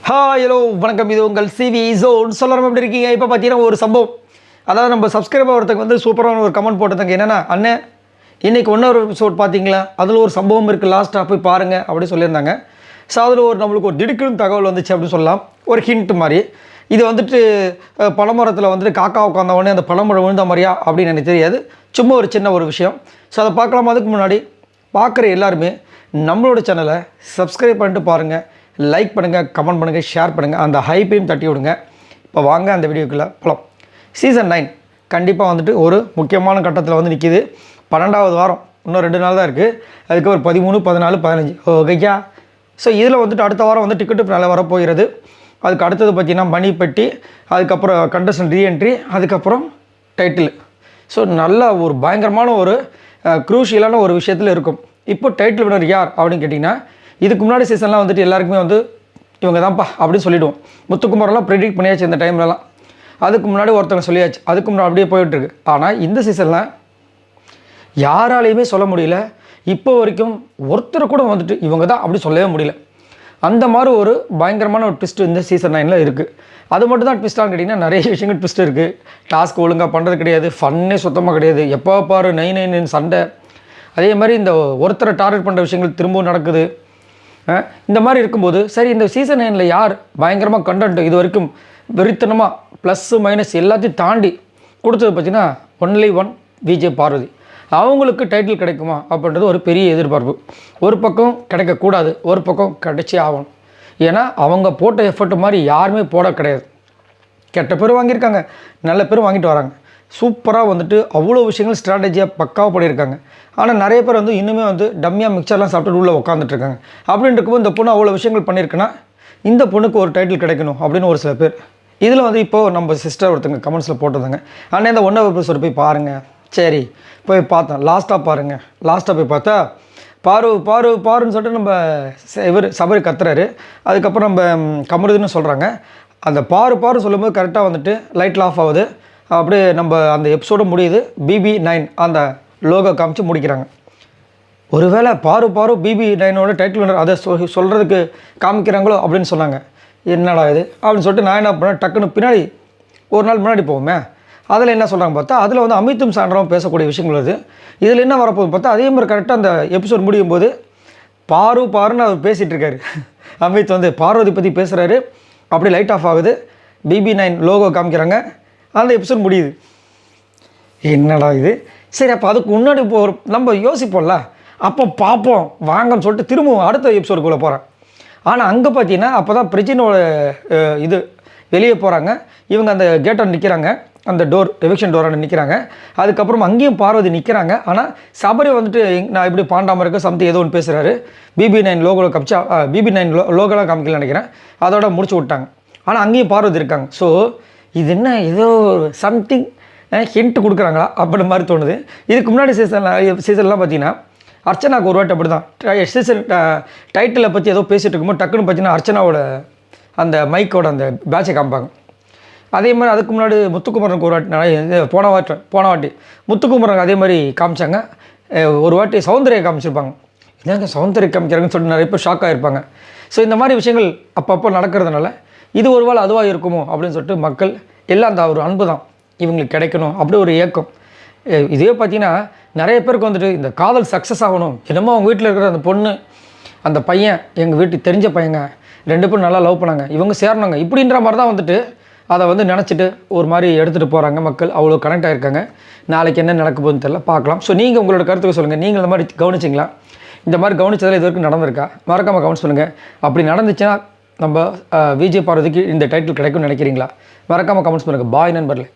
Hello வணக்கம். இது உங்கள் சிவி ஜோன். சொல்லலாம் எப்படி இருக்கீங்க? இப்போ பார்த்தீங்கன்னா ஒரு சம்பவம், அதாவது நம்ம சப்ஸ்கிரைபர் ஒருத்தங்க வந்து சூப்பரான ஒரு கமெண்ட் போட்டிருந்தாங்க. என்னென்னா, அண்ணே இன்றைக்கி இன்னொரு எபிசோட் பார்த்தீங்களா, அதில் ஒரு சம்பவம் இருக்குது, லாஸ்ட்டாக போய் பாருங்கள் அப்படி சொல்லியிருந்தாங்க. ஸோ அதில் நம்மளுக்கு ஒரு திடுக்குன்னு தகவல் வந்துச்சு அப்படின்னு சொல்லலாம், ஒரு ஹிண்ட் மாதிரி. இது வந்துட்டு பழமரத்தில் வந்துட்டு காக்கா உட்காந்த உடனே அந்த பழமரம் விழுந்த மாதிரியா அப்படின்னு எனக்கு தெரியாது, சும்மா ஒரு சின்ன ஒரு விஷயம். ஸோ அதை பார்க்கலாம். அதுக்கு முன்னாடி பார்க்குற எல்லாருமே நம்மளோட சேனலை சப்ஸ்கிரைப் பண்ணிட்டு பாருங்கள், லைக் பண்ணுங்கள், கமெண்ட் பண்ணுங்கள், ஷேர் பண்ணுங்கள், அந்த ஹைப்பையும் தட்டி விடுங்க. இப்போ வாங்க அந்த வீடியோக்குள்ளே போகலாம். சீசன் 9 கண்டிப்பாக வந்துட்டு ஒரு முக்கியமான கட்டத்தில் வந்து நிற்கிது. 12வது வாரம், இன்னும் 2 நாள் தான் இருக்குது. அதுக்கு ஒரு 13, 14, 15 ஓகேயா. ஸோ இதில் வந்துட்டு அடுத்த வாரம் வந்து டிக்கெட்டு நல்லா வரப்போகிறது. அதுக்கு அடுத்தது பார்த்திங்கன்னா மணி பெட்டி, அதுக்கப்புறம் கண்டஸ்டன்ட் ரீஎன்ட்ரி, அதுக்கப்புறம் டைட்டில். ஸோ நல்ல ஒரு பயங்கரமான ஒரு க்ரூஷியலான ஒரு விஷயத்தில் இருக்கும். இப்போ டைட்டில் வினர் யார் அப்படின்னு கேட்டிங்கன்னா, இதுக்கு முன்னாடி சீசன்லாம் வந்துட்டு எல்லாருக்குமே வந்து இவங்க தான்ப்பா அப்படின்னு சொல்லிவிடுவோம். முத்துக்குமாரெல்லாம் ப்ரெடிக்ட் பண்ணியாச்சு இந்த டைம்லலாம். அதுக்கு முன்னாடி ஒருத்தவங்க சொல்லியாச்சு, அதுக்கு முன்னாடி அப்படியே போயிட்டுருக்கு. ஆனால் இந்த சீசனில் யாராலையுமே சொல்ல முடியல. இப்போ வரைக்கும் ஒருத்தர் கூட வந்துட்டு இவங்க தான் அப்படி சொல்லவே முடியல. அந்த மாதிரி ஒரு பயங்கரமான ஒரு ட்விஸ்ட் இந்த சீசன் 9 இருக்குது. அது மட்டும் தான் ட்விஸ்ட்டான்னு கேட்டிங்கன்னா, நிறைய விஷயங்கள் ட்விஸ்ட் இருக்குது. டாஸ்க் ஒழுங்காக பண்ணுறது கிடையாது, ஃபன்னே சுத்தமாக கிடையாது, எப்போ பாரு நைன் சண்டை. அதே மாதிரி இந்த ஒருத்தரை டார்கெட் பண்ணுற விஷயங்கள் திரும்பவும் நடக்குது. இந்த மாதிரி இருக்கும்போது சரி, இந்த சீசன் 9 யார் பயங்கரமாக கண்டென்ட் இது வரைக்கும் வெறித்தனமாக ப்ளஸ்ஸு மைனஸ் எல்லாத்தையும் தாண்டி கொடுத்தது பார்த்திங்கன்னா ஒன்லி ஒன் விஜய் பார்வதி. அவங்களுக்கு டைட்டில் கிடைக்குமா அப்படின்றது ஒரு பெரிய எதிர்பார்ப்பு. ஒரு பக்கம் கிடைக்கக்கூடாது, ஒரு பக்கம் கிடைச்சே ஆகணும். ஏன்னா அவங்க போட்ட எஃபர்ட் மாதிரி யாருமே போட கிடையாது. கெட்ட பேர் வாங்கியிருக்காங்க, நல்ல பேர் வாங்கிட்டு வராங்க. சூப்பராக வந்துட்டு அவ்வளோ விஷயங்கள் ஸ்ட்ராட்டஜியாக பக்காவாக பண்ணியிருக்காங்க. ஆனால் நிறைய பேர் வந்து இன்னுமே வந்து டம்மியாக மிக்சர்லாம் சாப்பிட்டு உள்ளே உட்காந்துட்ருக்காங்க. அப்படின்னு இருக்கும்போது இந்த பொண்ணு அவ்வளோ விஷயங்கள் பண்ணியிருக்குன்னா இந்த பொண்ணுக்கு ஒரு டைட்டில் கிடைக்கணும் அப்படின்னு ஒரு சில பேர். இதில் வந்து இப்போது நம்ம சிஸ்டர் ஒருத்தங்க கமெண்ட்ஸில் போட்டிருந்தாங்க, ஆனால் இந்த 1 எபிசோடு போய் பாருங்கள். சரி போய் பார்த்தேன், லாஸ்ட்டாக பாருங்கள். லாஸ்ட்டாக போய் பார்த்தா பாருன்னு சொல்லிட்டு நம்ம இவர் சபரி கத்துறாரு. அதுக்கப்புறம் நம்ம கமருதுன்னு சொல்கிறாங்க. அந்த பாரு சொல்லும்போது கரெக்டாக வந்துட்டு லைட்டில் ஆஃப் ஆகுது. அப்படியே நம்ம அந்த எபிசோடு முடியுது. BB9 அந்த லோகோ காமிச்சு முடிக்கிறாங்க. ஒருவேளை பாரு BB9ஓட டைட்டில் வினர் அதை சொல்கிறதுக்கு காமிக்கிறாங்களோ அப்படின்னு சொன்னாங்க. என்னடா இது அப்படின்னு சொல்லிட்டு நான் என்ன பண்ணேன், டக்குன்னு பின்னாடி ஒரு நாள் முன்னாடி போவோமே, அதில் என்ன சொல்கிறாங்க பார்த்தா, அதில் வந்து அமித்தும் சாண்டரும் பேசக்கூடிய விஷயங்கள் வருது. இதில் என்ன வரப்போகுது பார்த்தா, அதே மாதிரி கரெக்டாக அந்த எபிசோட் முடியும் போது பாருன்னு அவர் பேசிகிட்டு இருக்காரு. அமித் வந்து பார்வதி பற்றி பேசுகிறாரு. அப்படி லைட் ஆஃப் ஆகுது, BB9 லோகோ காமிக்கிறாங்க, அந்த எபிசோட் முடியுது. என்னடா இது. சரி, அப்போ அதுக்கு முன்னாடி நம்ம யோசிப்போம்ல, அப்போ பார்ப்போம் வாங்கன்னு சொல்லிட்டு திரும்பவும் அடுத்த எபிசோடுக்குள்ளே போகிறேன். ஆனால் அங்கே பார்த்தீங்கன்னா அப்போ தான் பிரஜினோட இது வெளியே போகிறாங்க. இவங்க அந்த கேட்டை நிற்கிறாங்க, அந்த டோர் எவிக்ஷன் டோரான நிற்கிறாங்க. அதுக்கப்புறம் அங்கேயும் பார்வதி நிற்கிறாங்க. ஆனால் சபரி வந்துட்டு நான் இப்படி பாண்டாமல் இருக்க சம்திங் ஏதோ ஒன்று பேசுகிறாரு. BB9 லோகோவில் காமிச்சா BB9 லோகோலாம் காமிக்கல நினைக்கிறேன், அதோட முடிச்சு விட்டாங்க. ஆனால் அங்கேயும் பார்வதி இருக்காங்க. ஸோ இது என்ன ஏதோ சம்திங் ஹிண்ட் கொடுக்குறாங்களா அப்படி மாதிரி தோணுது. இதுக்கு முன்னாடி சீசன்லாம் பார்த்தீங்கன்னா அர்ச்சனாவுக்கு ஒரு வாட்டி அப்படி தான் சீசன் டைட்டிலை பற்றி ஏதோ பேசிகிட்டு இருக்கும்போது டக்குன்னு பார்த்தீங்கன்னா அர்ச்சனாவோட அந்த மைக்கோட அந்த பேட்சை காமிப்பாங்க. அதே மாதிரி அதுக்கு முன்னாடி முத்துக்குமரனுக்கு ஒரு வாட்டி போன வாட்டி முத்துக்குமரனுக்கு அதே மாதிரி காமிச்சாங்க. ஒரு வாட்டி சௌந்தர்யா காமிச்சிருப்பாங்க. இதாங்க சௌந்தர்யா காமிக்கிறாங்கன்னு சொல்லிட்டு நிறைய பேர் ஷாக் ஆகிருப்பாங்க. ஸோ இந்த மாதிரி விஷயங்கள் அப்பப்போ நடக்கிறதுனால இது ஒரு வேளை அதுவாக இருக்குமோ அப்படின்னு சொல்லிட்டு மக்கள் எல்லாம் அந்த ஒரு அன்பு தான் இவங்களுக்கு கிடைக்கணும் அப்படி ஒரு ஏக்கம். இதே பார்த்தீங்கன்னா நிறைய பேருக்கு வந்துட்டு இந்த காதல் சக்ஸஸ் ஆகணும், என்னமோ அவங்க வீட்டில் இருக்கிற அந்த பொண்ணு அந்த பையன் எங்கள் வீட்டுக்கு தெரிஞ்ச பையங்க 2 பேரும் நல்லா லவ் பண்ணாங்க, இவங்க சேரணுங்க இப்படின்ற மாதிரி தான் வந்துட்டு அதை வந்து நினச்சிட்டு ஒரு மாதிரி எடுத்துகிட்டு போகிறாங்க. மக்கள் அவ்வளோ கனெக்ட் ஆகிருக்காங்க. நாளைக்கு என்ன நடக்க போகுதுன்னு தெரியல, பார்க்கலாம். ஸோ நீங்கள் உங்களோட கருத்துக்கு சொல்லுங்கள். நீங்கள் இந்த மாதிரி கவனிச்சிங்களா? இந்த மாதிரி கவனிச்சதில் இது வரைக்கும் நடந்திருக்கா? மறக்காமல் கவனிச்சு சொல்லுங்கள். அப்படி நடந்துச்சுன்னா நம்ம விஜய் பார்வதிக்கு இந்த டைட்டில் கிடைக்கும்னு நினைக்கிறீங்களா? மறக்காமல் கமெண்ட்ஸ் பண்ணுங்கள். பாய் நண்பர்களே.